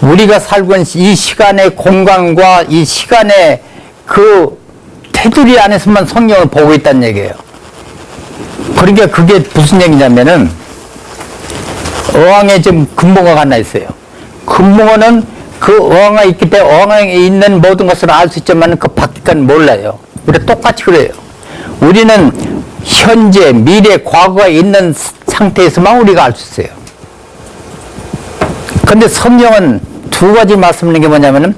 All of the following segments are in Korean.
우리가 살고 있는 이 시간의 공간과 이 시간의 그 테두리 안에서만 성경을 보고 있다는 얘기예요. 그러니까 그게 무슨 얘기냐면은 어항에 지금 금붕어가 하나 있어요. 금붕어는 그 어항에 있기 때문에 어항에 있는 모든 것을 알 수 있지만 그 밖에는 몰라요. 우리 똑같이 그래요. 우리는 현재, 미래, 과거에 있는 상태에서만 우리가 알 수 있어요. 근데 성경은 두 가지 말씀하는 게 뭐냐면은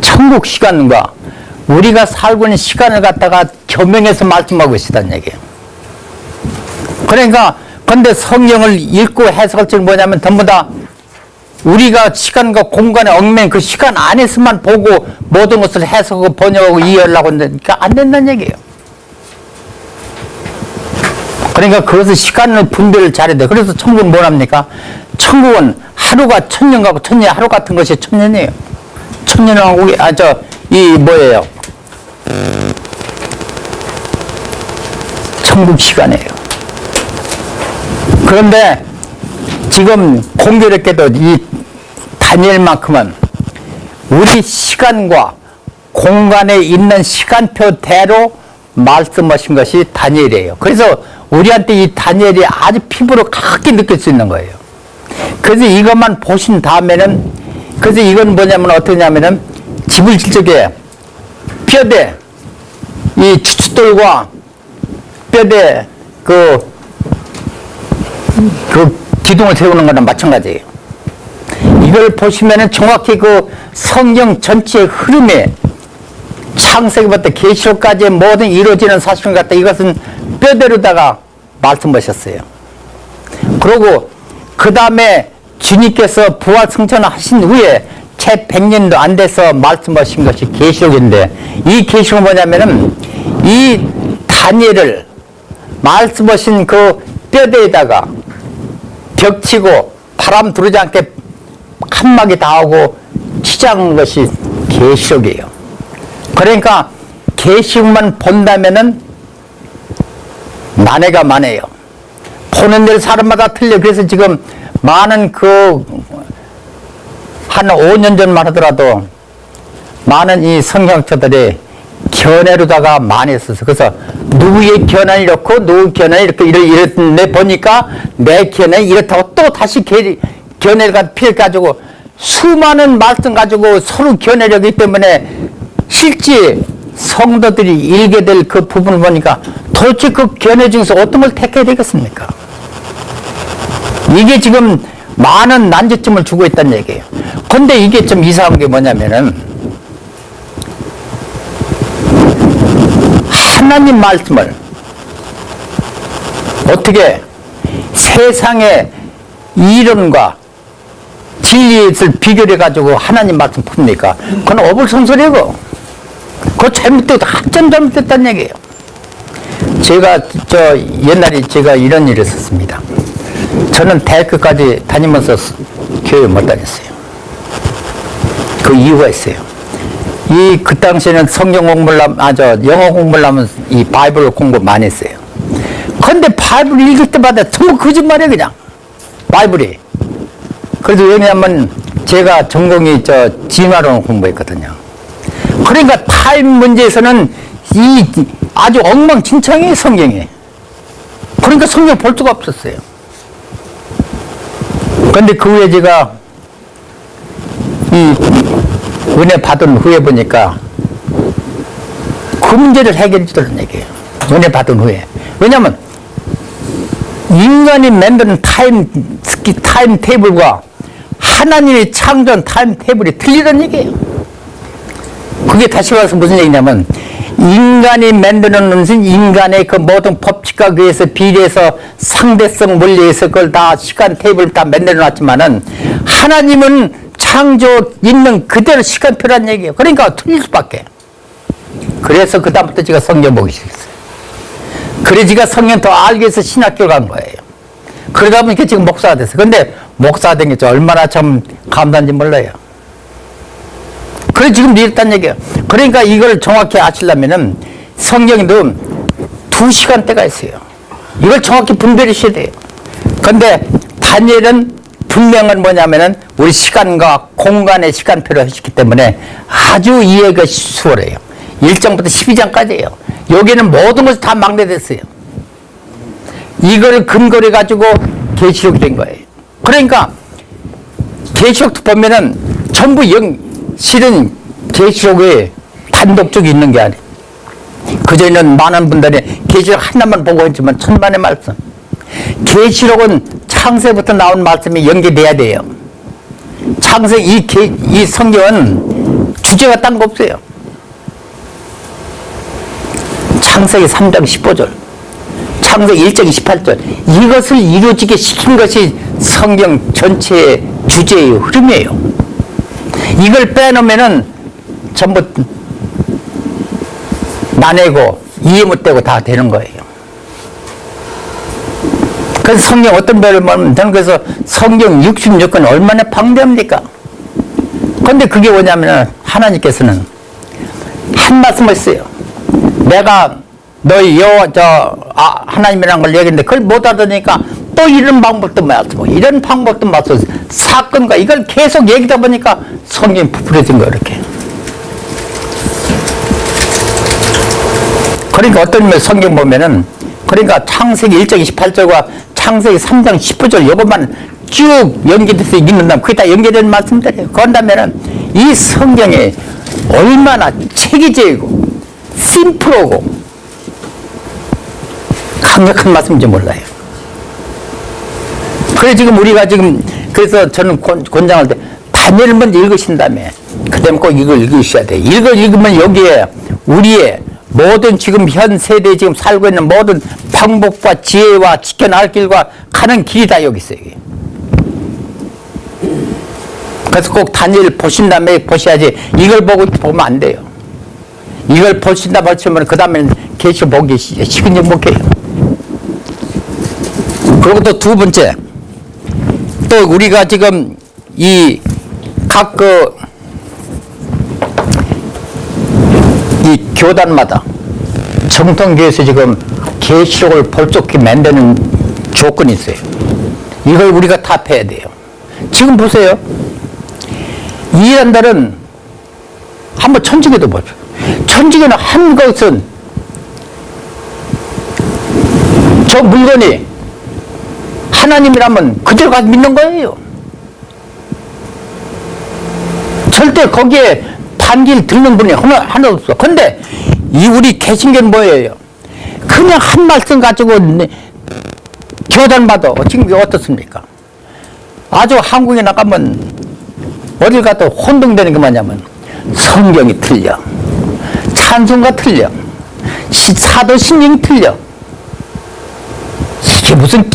천국 시간과 우리가 살고 있는 시간을 갖다가 겸용해서 말씀하고 있다는 얘기예요. 그러니까 근데 성경을 읽고 해석할 줄 뭐냐면 전부 다 우리가 시간과 공간에 얽매인 그 시간 안에서만 보고 모든 것을 해석하고 번역하고 이해하려고 하니까 안 된다는 얘기예요. 그러니까 그것을 시간을 분별을 잘해야 돼. 그래서 천국은 뭐랍니까? 천국은 하루가 천년 같고 천년이 하루 같은 것이 천년이에요. 천년하고 뭐예요? 천국 시간이에요. 그런데 지금 공교롭게도 이 다니엘만큼은 우리 시간과 공간에 있는 시간표대로 말씀하신 것이 다니엘이에요. 그래서 우리한테 이 다니엘이 아주 피부로 가깝게 느낄 수 있는 거예요. 그래서 이것만 보신 다음에는, 그래서 이건 뭐냐면 어떠냐면은 집을 질 적에 뼈대, 이 주춧돌과 뼈대 그 기둥을 세우는 거랑 마찬가지예요. 이걸 보시면은 정확히 그 성경 전체의 흐름에 창세기부터 계시록까지 모든 이루어지는 사실을 갖다 이것은 뼈대로다가 말씀하셨어요. 그리고 그 다음에 주님께서 부활 승천하신 후에 채 100년도 안 돼서 말씀하신 것이 계시록인데, 이 계시록은 뭐냐면은 이 다니엘을 말씀하신 그 뼈대에다가 벽치고 바람 들어오지 않게 칸막이 다 하고 치장한 것이 계시록이에요. 그러니까 계시록만 본다면은 만해가 만해요. 보는 데 사람마다 틀려. 그래서 지금 많은 한 5년 전만 하더라도 많은 이 성경학자들이 견해로다가 많이 했었어. 그래서 누구의 견해는 이렇고 누구 견해는 이렇게 이랬는데 보니까 내 견해는 이렇다고 또 다시 견해를 가지고 수많은 말씀 가지고 서로 견해력이기 때문에 실제 성도들이 읽게 될 그 부분을 보니까 도대체 그 견해 중에서 어떤 걸 택해야 되겠습니까? 이게 지금 많은 난제점을 주고 있다는 얘기예요. 근데 이게 좀 이상한 게 뭐냐면은 하나님 말씀을 어떻게 세상의 이론과 진리를 비교해 가지고 하나님 말씀 풉니까? 그건 어불성설이고 그거 잘못됐다, 학점 잘못됐다는 얘기예요. 제가 옛날에 제가 이런 일을 했었습니다. 저는 대학교까지 다니면서 교회 못 다녔어요. 그 이유가 있어요. 그 당시에는 성경 공부를 하면, 영어 공부를 하면 이 바이블 공부 많이 했어요. 근데 바이블 읽을 때마다 전부 거짓말이에요, 그냥. 바이블이. 그래서 왜냐하면 제가 전공이 진화론 공부했거든요. 그러니까 타임 문제에서는 아주 엉망진창이에요, 성경이. 그러니까 성경 볼 수가 없었어요. 근데 그 후에 제가 이 은혜 받은 후에 보니까 그 문제를 해결해 주더라는 얘기예요. 은혜 받은 후에. 왜냐면 인간이 만드는 타임 테이블과 하나님이 창조한 타임 테이블이 틀리다는 얘기예요. 그게 다시 와서 무슨 얘기냐면 인간이 만드는 것은 인간의 그 모든 법칙과 의해서 비례해서 상대성 원리에서 그걸 다 시간 테이블을 다 만들어 놨지만은 하나님은 창조 있는 그대로 시간표란 얘기예요. 그러니까 틀릴 수밖에. 그래서 그다음부터 제가 성경 보기 시작했어요. 그래 제가 성경 더 알기 위해서 신학교 간 거예요. 그러다 보니까 지금 목사가 됐어요. 근데 목사가 된 게 얼마나 참 감사한지 몰라요. 그래 지금 이랬단 얘기예요. 그러니까 이걸 정확히 아시려면은 성경에도 2시간대가 있어요. 이걸 정확히 분별하셔야 돼요. 근데 다니엘은 분명한 뭐냐면은 우리 시간과 공간의 시간표를 하셨기 때문에 아주 이해가 수월해요. 1장부터 12장까지예요. 여기는 모든 것이 다 막내됐어요. 이걸 근거로 가지고 계시록이 된 거예요. 그러니까 계시록도 보면은 전부 실은 계시록에 단독적으로 있는 게 아니에요. 그전에는 많은 분들이 계시록 하나만 보고 했지만 천만의 말씀. 계시록은 창세부터 나온 말씀이 연계돼야 돼요. 창세 이 성경은 주제가 딴 거 없어요. 창세기 3장 15절, 창세기 1장 18절 이것을 이루어지게 시킨 것이 성경 전체의 주제예요. 흐름이에요. 이걸 빼놓으면은 전부 나내고 이해 못되고 다 되는 거예요. 그래서 성경 어떤 배를 보면 저는 그래서 성경 66권 얼마나 방대합니까? 그런데 그게 뭐냐면 하나님께서는 한 말씀을 써요. 내가 너희 하나님이라는 걸 얘기했는데 그걸 못 알아듣으니까 또 이런 방법도 말씀하고 이런 방법도 말씀하고 사건과 이걸 계속 얘기하다 보니까 성경이 부풀어진 거예요. 이렇게. 그러니까 어떤 의미에서 성경 보면은 그러니까 창세기 1장 28절과 창세기 3장 15절 이것만 쭉 연계돼서 읽는다면 그게 다 연계된 말씀들이에요. 그런다면은 이 성경이 얼마나 체계적이고 심플하고 강력한 말씀인지 몰라요. 그래 지금 우리가 그래서 저는 권장할 때 다니엘을 먼저 읽으신 다음에 그 다음에 꼭 이걸 읽으셔야 돼요. 이걸 읽으면 여기에 우리의 모든 지금 현 세대에 지금 살고 있는 모든 방법과 지혜와 지켜나갈 길과 가는 길이 다 여기 있어요. 그래서 꼭 다니엘 보신 다음에 보셔야지 이걸 보면 안 돼요. 이걸 보신다 보시면 그 다음에는 계시 보기 식은지 못 해요. 그리고 또 두 번째, 또 우리가 지금 이 교단마다 정통교회에서 지금 계시록을 볼속히 만드는 조건이 있어요. 이걸 우리가 답해야 돼요. 지금 보세요. 이해한다는 한번 천지기도 보죠. 천지기는 한 것은 저 물건이 하나님이라면 그대로 가서 믿는 거예요. 절대 거기에 반길 듣는 분이 하나 없어. 근데 이 우리 개신교는 뭐예요? 그냥 한 말씀 가지고 교단마다 지금 어떻습니까? 아주 한국에 나가면 어딜 가도 혼동되는 게 뭐냐면 성경이 틀려, 찬송가 틀려, 사도신경이 틀려. 이게 무슨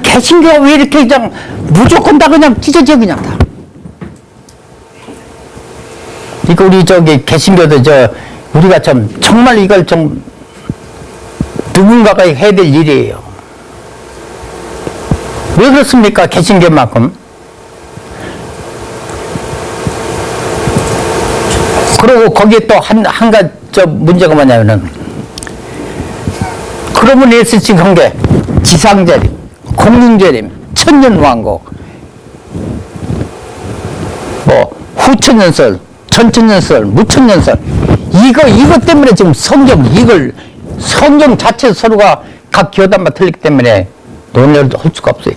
개신교가 왜 이렇게 그냥 무조건 다 그냥 찢어져 그냥 다. 이거 우리 개신교도 우리가 정말 이걸 누군가가 해야 될 일이에요. 왜 그렇습니까? 개신교만큼. 그리고 거기에 또 한 가지 문제가 뭐냐면은 그러면 예수 지금 한 게 지상재림, 공중재림, 천년왕국, 후천년설, 천천년설, 무천년설 이거 때문에 지금 성경 자체 서로가 각 교단마다 틀리기 때문에 논의를 할 수가 없어요.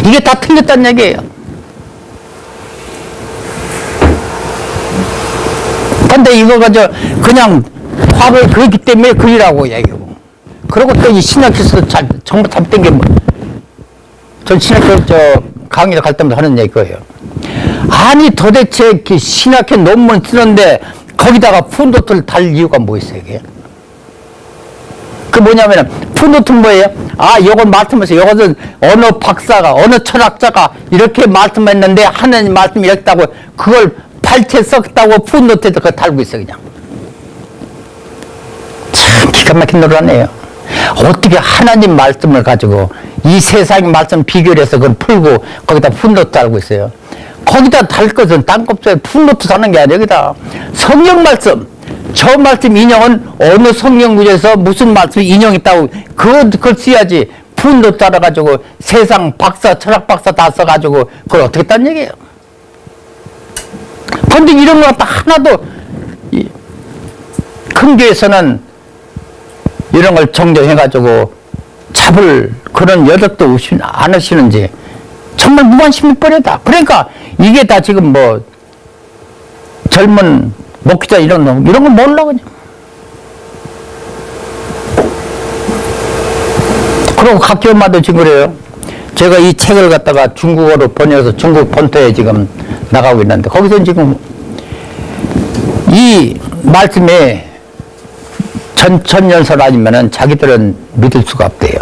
이게 다 틀렸다는 얘기예요. 근데 이거 가지고 그냥 화를 그렇기 때문에 그리라고 얘기하고. 그리고 또 이 신학에서 정말 잘못된 게 전 신학교 강의를 갈 때마다 하는 얘기예요. 아니 도대체 신학회 논문 쓰는데 거기다가 풋노트를 달 이유가 뭐 있어요, 이게? 그 뭐냐면은 풋노트는 뭐예요? 요건 말씀하면서 요것은 어느 박사가 어느 철학자가 이렇게 말씀했는데 하나님 말씀이 이랬다고 그걸 발췌 썼다고 풋노트에 그거 달고 있어 그냥. 참 기가 막힌 노릇하네요. 어떻게 하나님 말씀을 가지고 이 세상의 말씀 비교를 해서 그걸 풀고 거기다 풋노트 달고 있어요. 거기다 달 것은 딴 거 없어요. 풋노트 다는 게 아니라 여기다 성경 말씀, 저 말씀 인용은 어느 성경 구절에서 무슨 말씀이 인용했다고 그걸 써야지. 훈도 따라가지고 세상 박사, 철학 박사 다 써가지고 그걸 어떻게 딴 얘기예요? 근데 이런 거 갖다 하나도 큰 교회에서는 이런 걸 정정해가지고 잡을 그런 여력도 않으시는지 정말 무관심이 뻔하다. 그러니까 이게 다 지금 뭐 젊은 목회자 이런 거 몰라 그냥. 그리고 각 교회마다 지금 그래요. 제가 이 책을 갖다가 중국어로 번역해서 중국 본토에 지금 나가고 있는데 거기서 지금 이 말씀에 전연설 아니면은 자기들은 믿을 수가 없대요.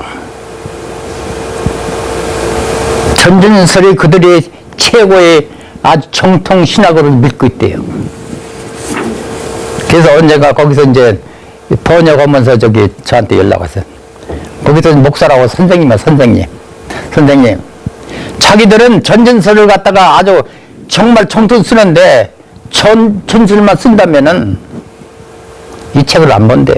전연설이 그들의 최고의 아주 정통 신학으로 믿고 있대요. 그래서 언젠가 거기서 이제 번역하면서 저한테 연락 왔어요. 거기서 목사라고 선생님. 자기들은 전전설을 갖다가 아주 정말 정통 쓰는데 전설만 쓴다면은 이 책을 안 본대요.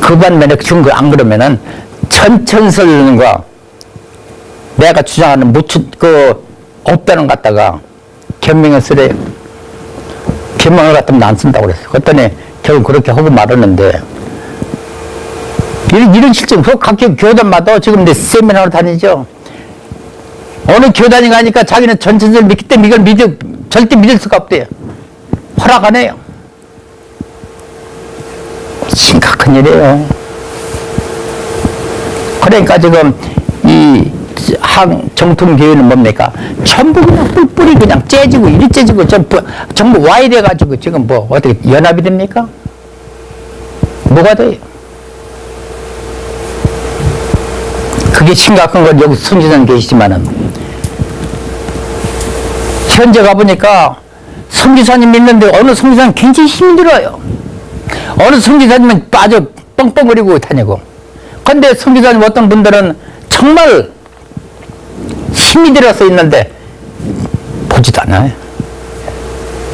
그 반면에 안 그러면은 전천설과 내가 주장하는 없다는 갖다가 변명을 쓰래요. 변명을 갖다면 안 쓴다고 그랬어요. 그랬더니 결국 그렇게 하고 말았는데 이런 실정, 각 교단마다 지금 내 세미나로 다니죠. 어느 교단이 가니까 자기는 전천설 믿기 때문에 이걸 절대 믿을 수가 없대요. 허락 안 해요. 심각한 일이에요. 그러니까 지금 이 정통교회는 뭡니까? 전부 그냥 뿔뿔이 그냥 째지고 이리 째지고 전부 와이래가지고 지금 뭐 어떻게 연합이 됩니까? 뭐가 돼요? 그게 심각한 건 여기 선지자님 계시지만은 현재 가보니까 선지자님 믿는데 어느 선지자는 굉장히 힘들어요. 어느 선지자님은 아주 뻥뻥거리고 다니고. 근데 선지자님 어떤 분들은 정말 힘이 들어서 있는데 보지도 않아요.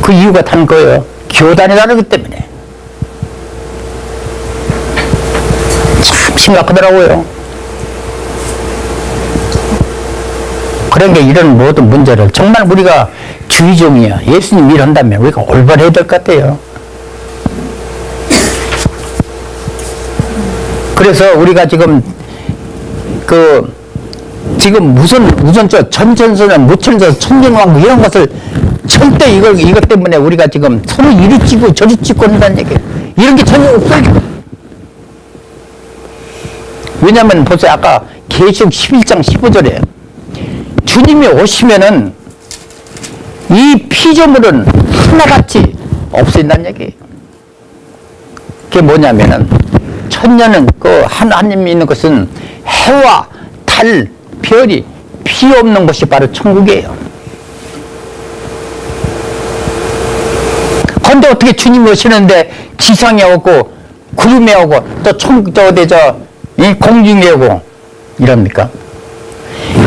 그 이유가 다른 거예요. 교단이 다르기 때문에. 참 심각하더라고요. 그런 게 이런 모든 문제를 정말 우리가 주의종이야. 예수님 일한다면 우리가 올바로 될 것 같아요. 그래서 우리가 지금 지금 우선 전천선은 무천선, 천진왕국 이런 것을 절대 이것 때문에 우리가 지금 서로 이리 찌고 저리 찌고 한다는 얘기예요. 이런 게 전혀 없어요. 왜냐면 보세요. 아까 계시록 11장 15절에 주님이 오시면은 이 피조물은 하나같이 없어진다는 얘기예요. 그게 뭐냐면은 천년은 하나님이 있는 것은 해와 달, 별이 피 없는 곳이 바로 천국이에요. 그런데 어떻게 주님이 오시는데 지상에 오고 구름에 오고 또 공중에 오고 이럽니까?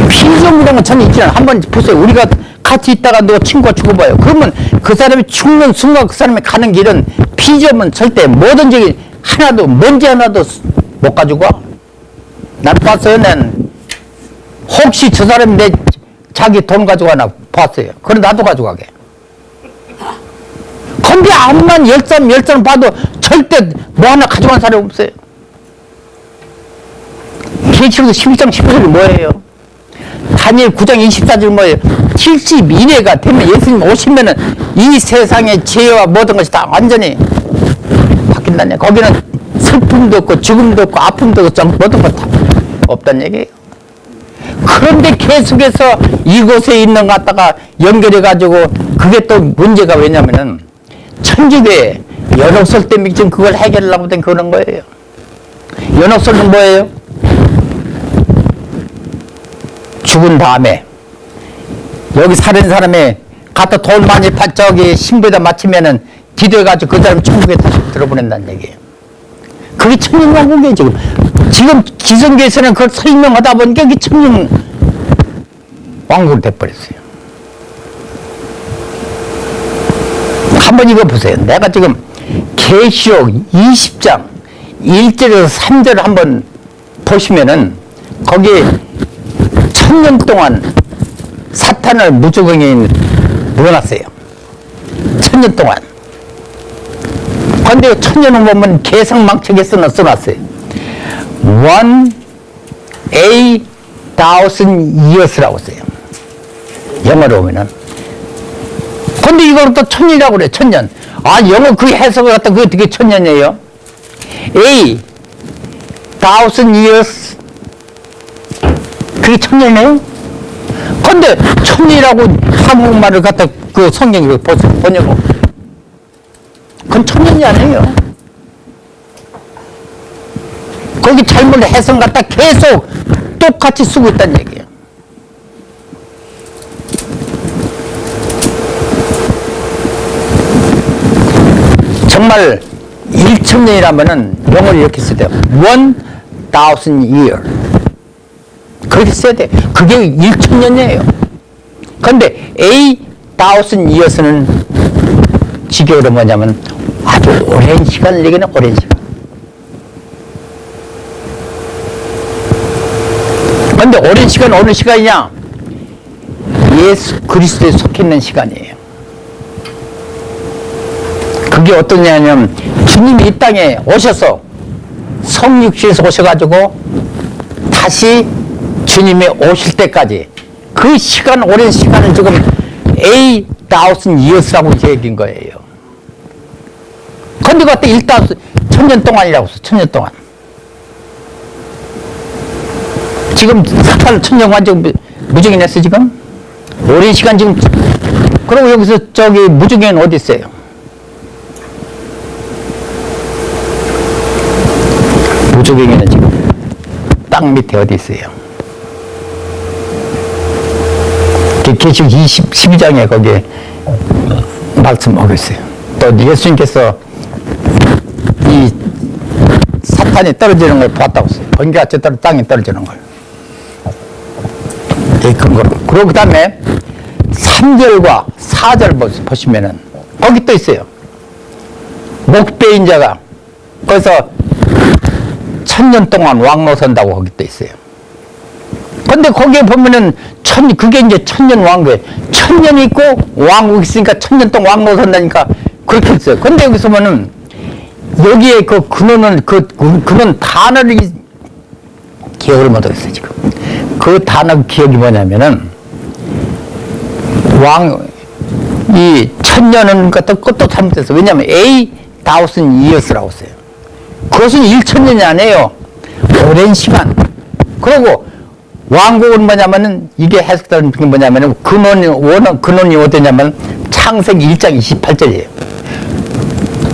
피조물이라는 건 전혀 있지 않아요. 한번 보세요. 우리가 같이 있다가 너 친구가 죽어봐요. 그러면 그 사람이 죽는 순간 그 사람이 가는 길은 피조물은 절대 뭐든지 하나도 먼지 하나도 못 가지고 와. 난 봤어요. 난 혹시 저 사람이 자기 돈 가져가나 봤어요. 그럼 나도 가져가게. 근데 암만 열사람 봐도 절대 뭐 하나 가져간 사람이 없어요. 계시록 11장 15절이 뭐예요? 다니엘 9장 24절 뭐예요? 70 이내가 되면 예수님 오시면은 이 세상의 죄와 모든 것이 다 완전히 바뀐다네. 거기는 슬픔도 없고 죽음도 없고 아픔도 없고 모든 것 다 없다는 얘기예요. 그런데 계속해서 이곳에 있는 것 갖다가 연결해가지고 그게 또 문제가 왜냐면은 천주교에 연옥설 때문에 지금 그걸 해결하려고 된 그런 거예요. 연옥설은 뭐예요? 죽은 다음에 여기 사는 사람이 갖다 돈 많이 신부에다 맞추면은 기도해가지고 그 사람 천국에 다시 들어보낸다는 얘기예요. 그게 천년왕국이에요. 지금 기성교에서는 그걸 설명하다 보니까 그게 천년왕국이 돼버렸어요. 한번 이거 보세요. 내가 지금 계시록 20장 1절에서 3절을 한번 보시면은 거기 1000년 동안 사탄을 무조건에 넣어놨어요. 1000년 동안. 근데 1000년을 보면 개성망청에 써놨어요. 1,000,000 years라고 써요. 영어로 보면은. 근데 이걸 또 1000년이라고 그래, 1000년. 아, 영어 그 해석을 갖다 그게 어떻게 1000년이에요? 1,000 years. 그게 1000년이에요? 근데 1000년이라고 한국말을 갖다 그 성경으로 번역하고. 그건 1000년이 아니에요. 거기 잘못 해석 갖다 계속 똑같이 쓰고 있다는 얘기예요. 정말 1000년이라면은 영어를 이렇게 써야 돼요. 1,000 year. 그렇게 써야 돼. 그게 1000년이에요. 그런데 8,000 years는 직역으로 뭐냐면 아주 오랜 시간을 얘기하는 오랜 시간. 근데 오랜 시간 어느 시간이냐? 예수 그리스도에 속해 있는 시간이에요. 그게 어떠냐면 주님이 이 땅에 오셔서 성육신에서 오셔가지고 다시 주님이 오실 때까지 그 시간 오랜 시간을 지금 8,000 years라고 얘기한 거예요. 근데 그때 1000년 동안이라고 했어. 1000년 동안. 지금 사탄을 1000년간 지금 무적이 냈어 지금? 오랜 시간 지금. 그리고 여기서 저기 무적이는 어디 있어요? 무적행위는 지금 땅 밑에 어디 있어요? 계시록 12장에 거기에 말씀하고 있어요. 또 예수님께서 이 사탄이 떨어지는 걸 보았다고 했어요. 번개같이 땅에 떨어지는 걸. 이 근거로. 그리고 그 다음에 3절과 4절 보시면은 거기 또 있어요. 목배인 자가 거기서 1000년 동안 왕노 선다고 거기 또 있어요. 근데 거기에 보면은 그게 이제 1000년 왕국이에요. 1000년 있고 왕국 있으니까 1000년 동안 왕노 선다니까 그렇게 했어요. 근데 여기서 보면은 여기에 그 근원은 근원 단어를 기억을 못하겠어요 지금. 그 단어 기억이 뭐냐면은 이 1000년은 그것도 잘못했어. 왜냐면 8,000 years라고 써요. 그것은 1000년이 아니에요. 오랜 시간. 그리고 왕국은 뭐냐면은 이게 해석되는 게 뭐냐면은 근원이 어디냐면 창세기 1장 28절이에요.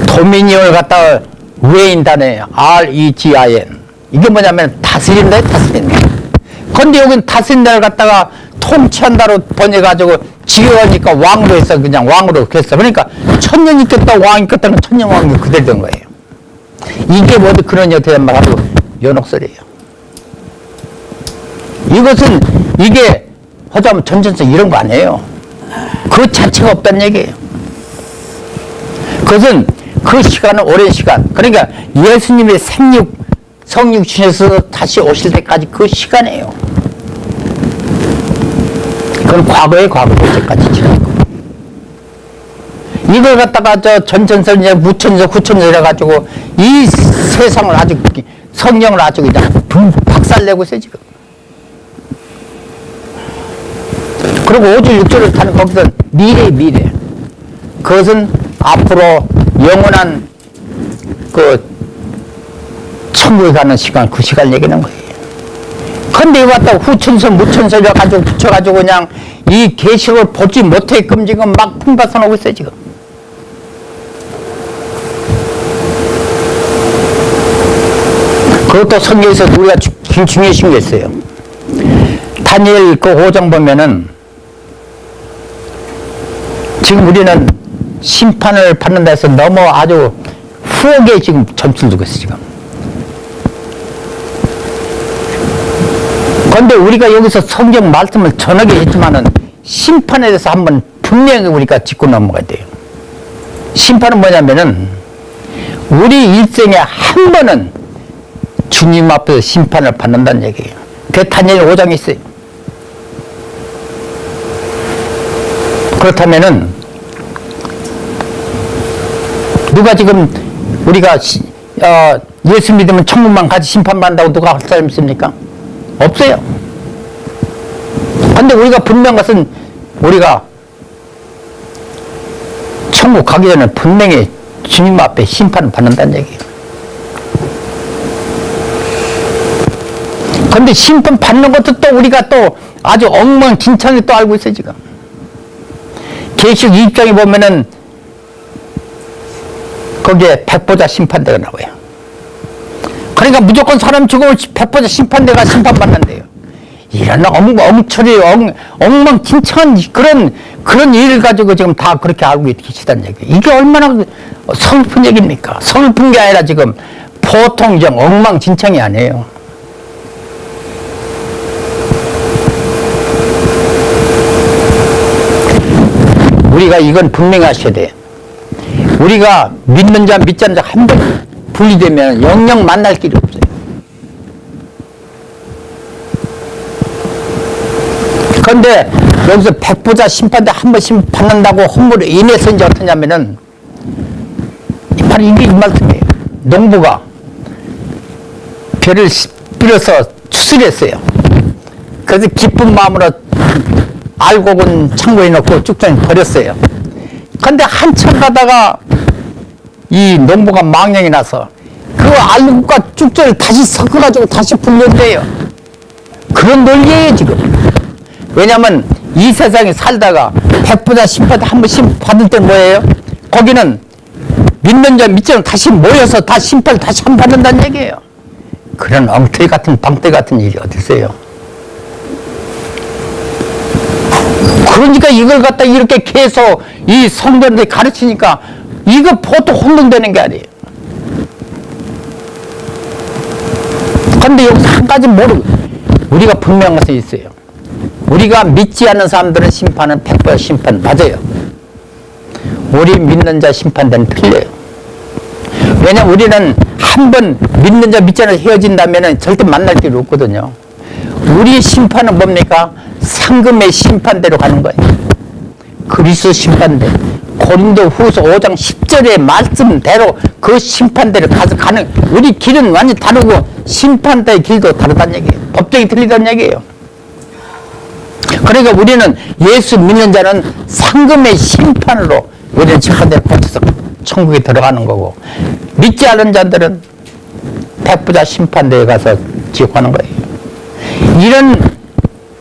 도미니언을 갖다가 reign 단어예요. R-E-G-I-N. 이게 뭐냐면 다스린다, 다스린다. 근데 여기는 다스린다를 갖다가 통치한다로 번역해가지고 지어하니까 왕으로 해서 그냥 왕으로 했어. 그러니까 1000년 있겠다, 왕 있겠다는 1000년 왕이 그대로 된 거예요. 이게 뭐든 그런 여태한 말하고 연옥설이에요. 이것은 이게 하자면 전천성 이런 거 아니에요. 그 자체가 없다는 얘기예요. 그것은 그 시간은 오랜 시간. 그러니까 예수님의 성육신에서 다시 오실 때까지 그 시간이에요. 그건 과거의 과거까지 지나는 거. 이걸 갖다가 전천설, 무천설, 후천설 해가지고 이 세상을 아주 성경을 아주 그냥 박살내고 있어요 지금. 그리고 5절 6절을 타는 거기서 미래. 그것은 앞으로 영원한 그 천국에 가는 시간, 그 시간 얘기하는 거예요. 근데 이거 갖다가 후천설, 무천설 해가지고 붙여가지고 그냥 이 계시록을 보지 못하게끔 지금 막 풍파선 오고 있어요 지금. 그것도 성경에서 우리가 중요신 게 있어요. 다니엘 그 5장 보면은 지금 우리는 심판을 받는다 해서 너무 아주 후하게 지금 점수를 두고 있어요 지금. 그런데 우리가 여기서 성경 말씀을 전하게 했지만은 심판에 대해서 한번 분명히 우리가 짚고 넘어가야 돼요. 심판은 뭐냐면은 우리 일생에 한 번은 주님 앞에서 심판을 받는다는 얘기예요. 그게 다니엘 5장에 있어요. 그렇다면은 누가 지금 우리가 예수 믿으면 천국만 가지 심판받는다고 누가 할 사람 있습니까? 없어요. 근데 우리가 분명한 것은 우리가 천국 가기 전에 분명히 주님 앞에 심판을 받는다는 얘기예요. 근데 심판 받는 것도 또 우리가 또 아주 엉망진창에 또 알고 있어요, 지금. 계시록 2장에 보면은 거기에 백보자 심판대가 나와요. 그러니까 무조건 사람 죽으면 백보자 심판대가 심판받는데요. 이런 엉망진창한 그런 일을 가지고 지금 다 그렇게 알고 계시다는 얘기예요. 이게 얼마나 서글픈 얘기입니까? 서글픈 게 아니라 지금 보통 좀 엉망진창이 아니에요. 우리가 이건 분명히 하셔야 돼요. 우리가 믿는 자 믿지 않는 자 한 번 분리되면 영영 만날 길이 없어요. 그런데 여기서 백보자 심판대 한 번씩 받는다고 헛물로 인해서 이제 어떠냐면은 바로 이게 이 말씀이에요. 농부가 벼를 빌어서 추수했어요. 그래서 기쁜 마음으로 알곡은 창고에 넣고 쭉쭉 버렸어요. 근데 한참 가다가 이 농부가 망령이 나서 그 알곡과 쭉쭉을 다시 섞어가지고 다시 불렸대요. 그런 논리예요, 지금. 왜냐면 이 세상에 살다가 백보자 심판 한 번씩 받을 때 뭐예요? 거기는 믿는 자 믿지 않는 자 다시 모여서 다 심판을 다시 한 번 받는다는 얘기예요. 그런 엉터리 같은 방떼 같은 일이 어디 있어요? 그러니까 이걸 갖다 이렇게 계속 이 성도들한테 가르치니까 이거 보통 혼동되는 게 아니에요. 근데 여기서 한 가지 모르고 우리가 분명한 것이 있어요. 우리가 믿지 않는 사람들은 심판은 100% 심판 맞아요. 우리 믿는 자 심판대는 틀려요. 왜냐면 우리는 한 번 믿는 자 믿지 않는 자 헤어진다면 절대 만날 길이 없거든요. 우리의 심판은 뭡니까? 상금의 심판대로 가는 거예요. 그리스도 심판대. 고린도 후서 5장 10절의 말씀대로 그 심판대로 가서 가는, 우리 길은 완전히 다르고 심판대의 길도 다르다는 얘기예요. 법정이 틀리다는 얘기예요. 그러니까 우리는 예수 믿는 자는 상금의 심판으로 우리는 심판대를 거쳐서 천국에 들어가는 거고, 믿지 않는 자들은 백부자 심판대에 가서 지옥 가는 거예요. 이런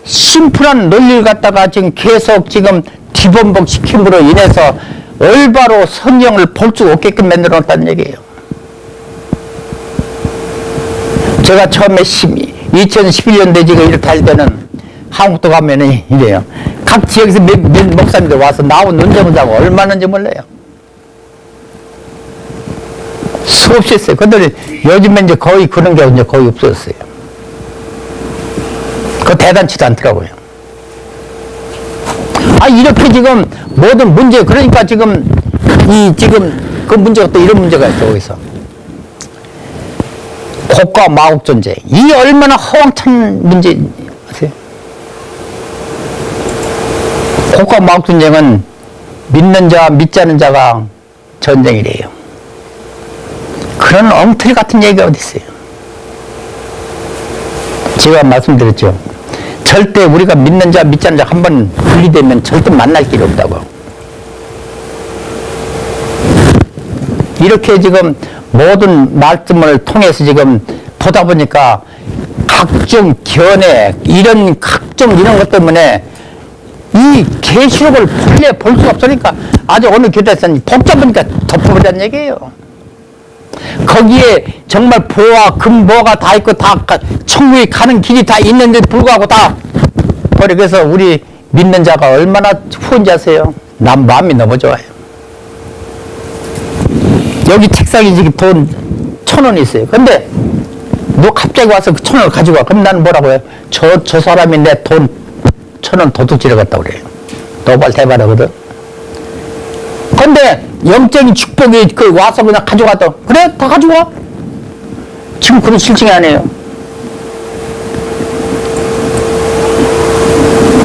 심플한 논리를 갖다가 지금 계속 지금 뒤범벅 시킴으로 인해서 올바로 성경을 볼 수 없게끔 만들어 놨다는 얘기예요. 제가 처음에 2011년도에 지금 이렇게 할 때는 한국도 가면은 이래요. 각 지역에서 몇 목사님들 와서 나온 논쟁을 하고 얼마나인지 몰라요. 수없이 했어요. 근데 요즘에 이제 거의 그런 게 이제 거의 없어졌어요. 그거 대단치도 않더라고요. 이렇게 지금 모든 문제, 그러니까 지금 그 문제가 또 이런 문제가 있죠, 거기서. 곡과 마곡 전쟁. 이 얼마나 허황찬 문제 아세요? 곡과 마곡 전쟁은 믿는 자, 믿지 않는 자가 전쟁이래요. 그런 엉터리 같은 얘기가 어디 있어요? 제가 말씀드렸죠. 절대 우리가 믿는 자, 믿지 않는 자 한 번 분리되면 절대 만날 길이 없다고. 이렇게 지금 모든 말씀을 통해서 지금 보다 보니까 각종 견해, 각종 이런 것 때문에 이 계시록을 본래 볼 수가 없으니까 아주 오늘 교대에서는 복잡하니까 덮어버리는 얘기예요. 거기에 정말 보화, 금보가 다 있고 다 천국에 가는 길이 다 있는데 불구하고 다 버려. 그래서 우리 믿는 자가 얼마나 후원지 아세요? 난 마음이 너무 좋아요. 여기 책상에 지금 돈 1,000원 있어요. 근데 너 갑자기 와서 그 1,000원을 가지고 와. 그럼 나는 뭐라고 해요? 저 사람이 내 돈 1,000원 도둑질해 갔다고 그래요. 노발대발하거든. 근데 영적인 축복이 와서 그냥 가져가도, 그래? 다 가져와. 지금 그런 실증이 안 해요.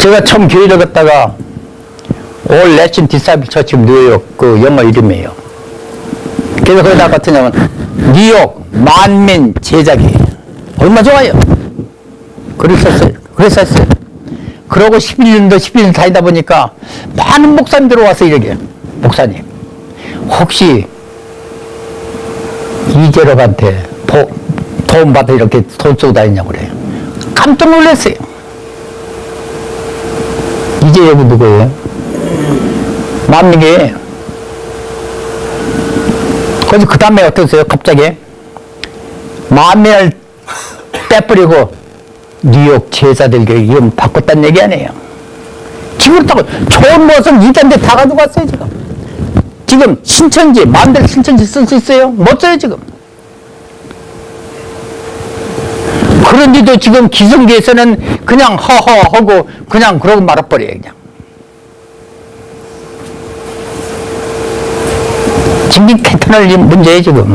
제가 처음 교회를 갔다가 올 레슨 디사이플 처치 뉴욕 그 영어 이름이에요. 그래서 거기다 갔더냐면 뉴욕 만민 제자기 얼마 좋아요. 그랬었어요. 그러고 11년 다니다 보니까 많은 목사님들 와서 이러게 목사님 혹시 이재rob한테 도움받아 이렇게 돈 쓰고 다니냐고 그래요. 깜짝 놀랐어요. 이재rob이 누구예요? 만민이에요. 그래서 그 다음에 어떠세요? 갑자기 만민을 빼버리고 뉴욕 제자들에게 이름 바꿨다는 얘기 아니에요. 지금 딱 좋은 모습 이단데 다 가지고 왔어요. 지금 신천지 마음대로 신천지 쓸 수 있어요? 못 써요 지금. 그런데도 지금 기성계에서는 그냥 허허하고 그냥 그러고 말아버려요. 그냥 진짜 개탄할 문제예요 지금.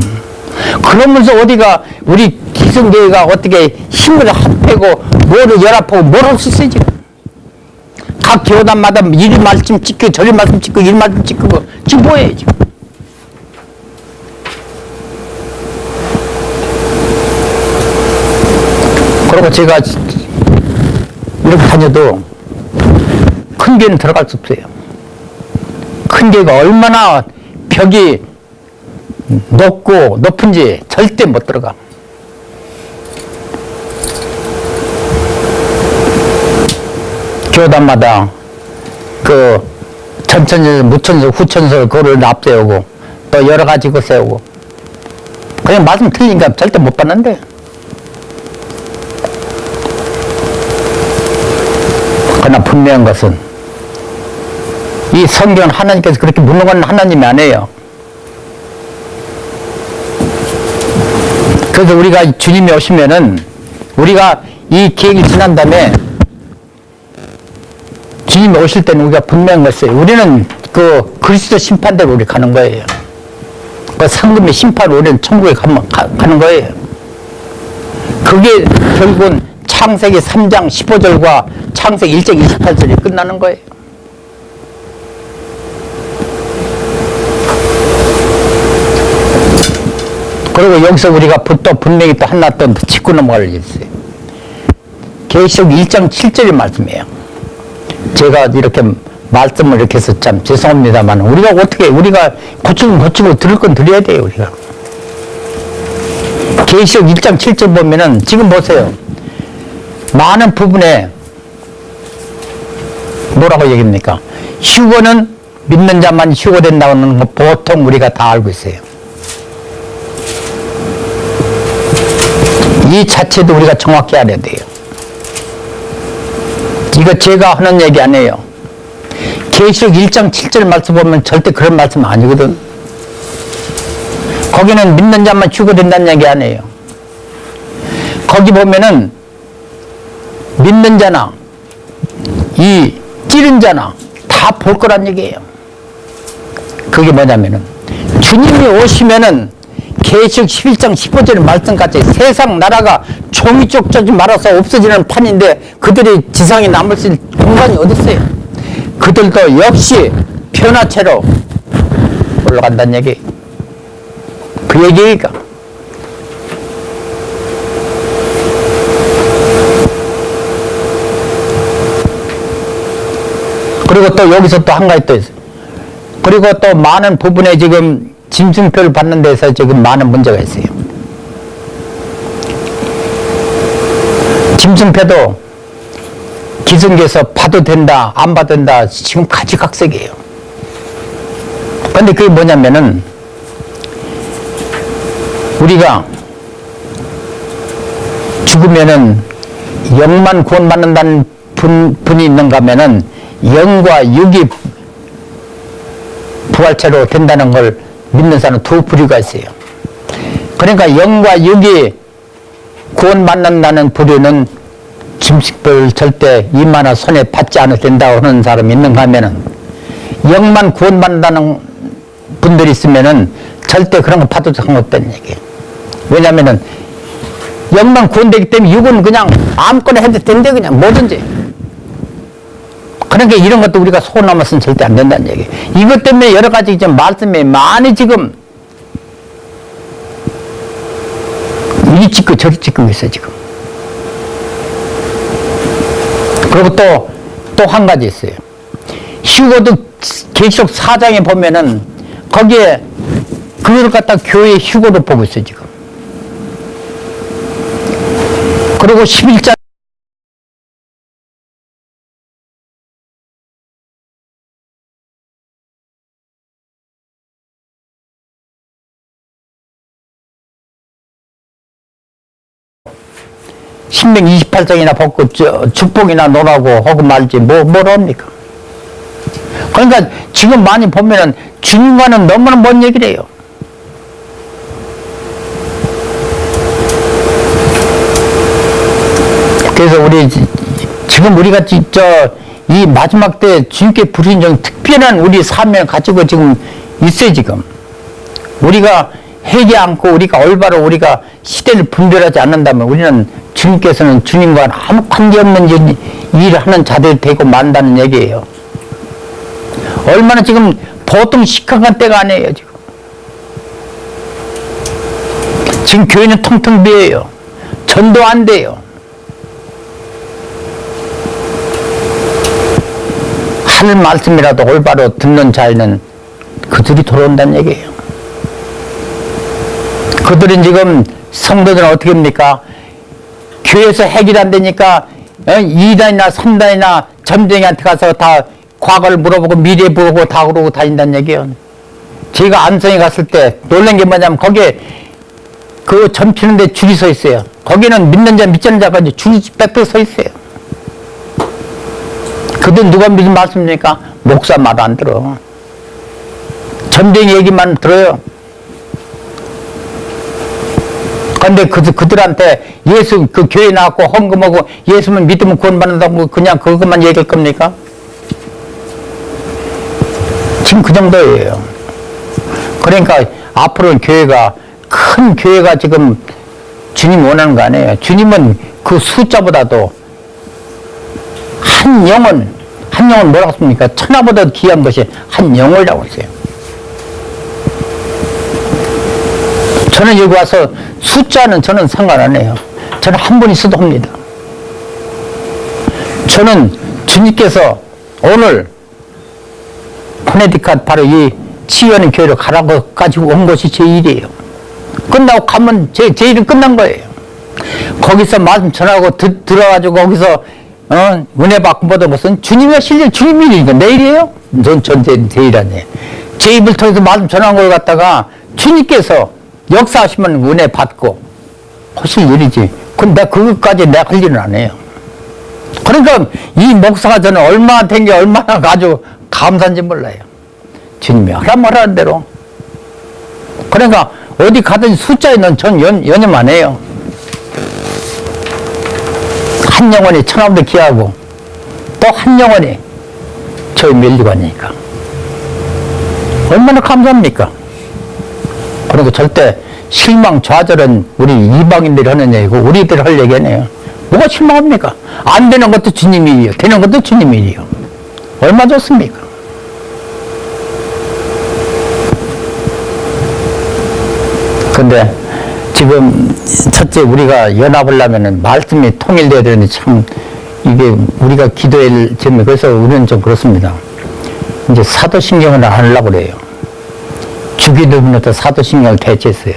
그러면서 어디가 우리 기성교회가 어떻게 힘을 합하고 뭐를 연합하고 뭘 할 수 있어요 지금. 각 교단마다 이리 말씀 찍고 저리 말씀 찍고 이리 말씀 찍고 지금 뭐예요 지금. 그리고 제가 이렇게 다녀도 큰 교회는 들어갈 수 없어요. 큰 교회가 얼마나 벽이 높은지 절대 못 들어가. 교단마다 그 전천절, 무천절, 후천절 그거를 앞세우고 또 여러 가지 거 세우고 그냥 말씀 틀리니까 절대 못 받는데. 그러나 분명한 것은 이 성경 하나님께서 그렇게 묻는 건 하나님이 아니에요. 그래서 우리가 주님이 오시면은 우리가 이 계획이 지난 다음에 주님이 오실 때는 우리가 분명한 것을 우리는 그 그리스도 심판대로 우리 가는 거예요. 그 상금의 심판으로 우리는 천국에 가는 거예요. 그게 결국은 창세기 3장 15절과 창세기 1장 28절이 끝나는 거예요. 그리고 여기서 우리가 또 분명히 또 하나 또 짚고 넘어갈 일이 있어요. 계시록 1장 7절의 말씀이에요. 제가 이렇게 말씀을 이렇게 해서 참 죄송합니다만 우리가 어떻게 우리가 고치고 들을 건 드려야 돼요. 우리가 계시록 1장 7절 보면은 지금 보세요. 많은 부분에 뭐라고 얘기합니까? 휴거는 믿는 자만 휴거된다는 거 보통 우리가 다 알고 있어요. 이 자체도 우리가 정확히 알아야 돼요. 이거 제가 하는 얘기 아니에요. 계시록 1장 7절 말씀 보면 절대 그런 말씀 아니거든. 거기는 믿는 자만 휴거된다는 얘기 아니에요. 거기 보면은 믿는 자나 이 찌른 자나 다 볼 거란 얘기예요. 그게 뭐냐면은 주님이 오시면은 계시록 11장 15절의 말씀같이 세상 나라가 종이 쫓지 말아서 없어지는 판인데 그들이 지상에 남을 수 있는 공간이 어디 있어요? 그들도 역시 변화체로 올라간다는 얘기. 그 얘기가 그리고 또 여기서 또 한 가지 또 있어요. 그리고 또 많은 부분에 지금 짐승표를 받는 데서 지금 많은 문제가 있어요. 짐승표도 기승교에서 봐도 된다, 안 봐도 된다, 지금 가지각색이에요. 근데 그게 뭐냐면은, 우리가 죽으면은 영만 구원받는다는 분이 있는가 하면은, 영과 육이 부활체로 된다는 걸 믿는 사람은 두 부류가 있어요. 그러니까 영과 육이 구원받는다는 부류는 짐승표를 절대 이마나 손에 받지 않아도 된다고 하는 사람이 있는가 하면은 영만 구원받는다는 분들이 있으면은 절대 그런 거 봐도 상관없다는 얘기예요. 왜냐면은 영만 구원되기 때문에 육은 그냥 아무거나 해도 된대, 그냥 뭐든지. 그러니까 이런 것도 우리가 소원남았으면 절대 안 된다는 얘기. 이것 때문에 여러 가지 좀 말씀이 많이 지금 이리 찍고 저리 찍고 있어요, 지금. 그리고 또 한 가지 있어요. 휴거도 계시록 4장에 보면은 거기에 그걸 갖다 교회 휴거로 보고 있어요, 지금. 그리고 11장 신명 28장이나 벗고 축복이나 논하고 하고 말지 뭘 합니까? 그러니까 지금 많이 보면은 주님과는 너무나 먼 얘기를 해요. 그래서 지금 우리가 이 마지막 때 주님께 부르신 좀 특별한 우리 사명을 가지고 지금 있어요, 지금. 우리가 회개 않고 우리가 올바로 우리가 시대를 분별하지 않는다면 우리는 주님께서는 주님과 아무 관계없는 일을 하는 자들이 되고 만다는 얘기예요. 얼마나 지금 보통 시각한 때가 아니에요, 지금. 지금 교회는 텅텅 비어요. 전도 안 돼요. 하늘 말씀이라도 올바로 듣는 자에는 그들이 돌아온다는 얘기예요. 그들은 지금 성도들은 어떻게 합니까? 교회에서 해결 안 되니까 2단이나 3단이나 점쟁이한테 가서 다 과거를 물어보고 미래 물어보고 다 그러고 다닌다는 얘기예요. 제가 안성에 갔을 때 놀란 게 뭐냐면 거기에 그 점 피는데 줄이 서 있어요. 거기는 믿는 자 믿지 않는 자가 이제 줄이 빽빽 서 있어요. 그들 누가 무슨 말씀입니까? 목사 말 안 들어. 점쟁이 얘기만 들어요. 근데 그들한테 예수 그 교회 나왔고 헌금하고 예수만 믿으면 구원받는다고 그냥 그것만 얘기할 겁니까? 지금 그 정도예요. 그러니까 앞으로 교회가 큰 교회가 지금 주님 원하는 거 아니에요. 주님은 그 숫자보다도 한 영혼 뭐라고 했습니까? 천하보다 귀한 것이 한 영혼이라고 했어요. 저는 여기 와서 숫자는 저는 상관 안 해요. 저는 한 분 있어도 합니다. 저는 주님께서 오늘 코네티컷 바로 이 치유하는 교회로 가라고 가지고 온 것이 제 일이에요. 끝나고 가면 제 일은 끝난 거예요. 거기서 말씀 전하고 들어가지고 거기서 은혜 받고 뭐든 무슨 주님의 실제 주님 일이니까 내 일이에요? 제 일 아니에요. 제 입을 통해서 말씀 전한 걸 갖다가 주님께서 역사하시면 은혜 받고 하실 일이지. 근데 그것까지 내가 할 일은 안 해요. 그러니까 이 목사가 저는 얼마나 된 게 얼마나 아주 감사한지 몰라요. 주님이 하라는 대로. 그러니까 어디 가든지 숫자에는 전 연연 안 해요. 한 영혼이 천하보다 귀하고 또 한 영혼이 저희 멸류관이니까 얼마나 감사합니까? 그리고 절대 실망 좌절은 우리 이방인들이 하는 얘기고 우리들이 할 얘기 아니에요. 뭐가 실망합니까? 안 되는 것도 주님 일이요. 되는 것도 주님 일이요. 얼마 좋습니까? 근데 지금 첫째 우리가 연합을 하면은 말씀이 통일돼야 되는데 참 이게 우리가 기도할 점이 그래서 우리는 좀 그렇습니다. 이제 사도신경을 하려고 그래요. 주기도문부터 사도신경을 대체했어요.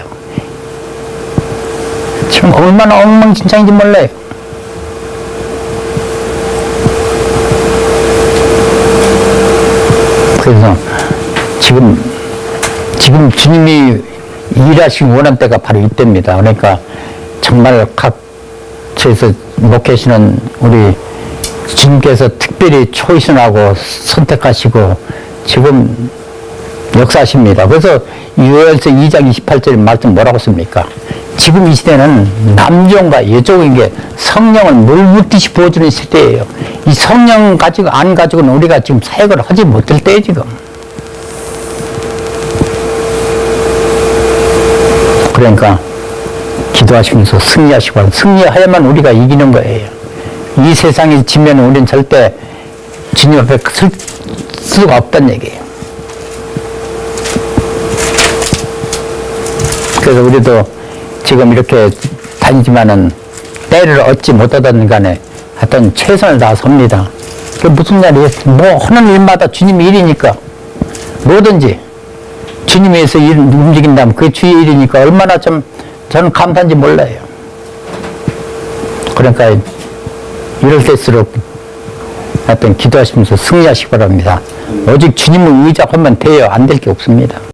지금 얼마나 엉망진창인지 몰라요. 그래서 지금 주님이 일하시기 원하는 때가 바로 이때입니다. 그러니까 정말 각처에서 목회하시는 우리 주님께서 특별히 초이신하고 선택하시고 지금 역사하십니다. 그래서 요엘서 2장 28절에 말씀 뭐라고 씁니까? 지금 이 시대는 남종과 여종인 게 성령을 물붓듯이 부어주는 시대예요. 이 성령 가지고 안 가지고는 우리가 지금 사역을 하지 못할 때예요, 지금. 그러니까 기도하시면서 승리하시기 바랍니다. 승리하야만 우리가 이기는 거예요. 이 세상에 지면 우리는 절대 주님 앞에 설 수가 없다는 얘기예요. 그래서 우리도 지금 이렇게 다니지만은 때를 얻지 못하던 간에 하여튼 최선을 다해섭니다. 그 무슨 날이 뭐 하는 일마다 주님의 일이니까 뭐든지 주님에 의해서 움직인다면 그게 주의 일이니까 얼마나 좀 저는 감사한지 몰라요. 그러니까 이럴 때일수록 하여튼 기도하시면서 승리하시기 바랍니다. 오직 주님을 의지하면 돼요. 안 될 게 없습니다.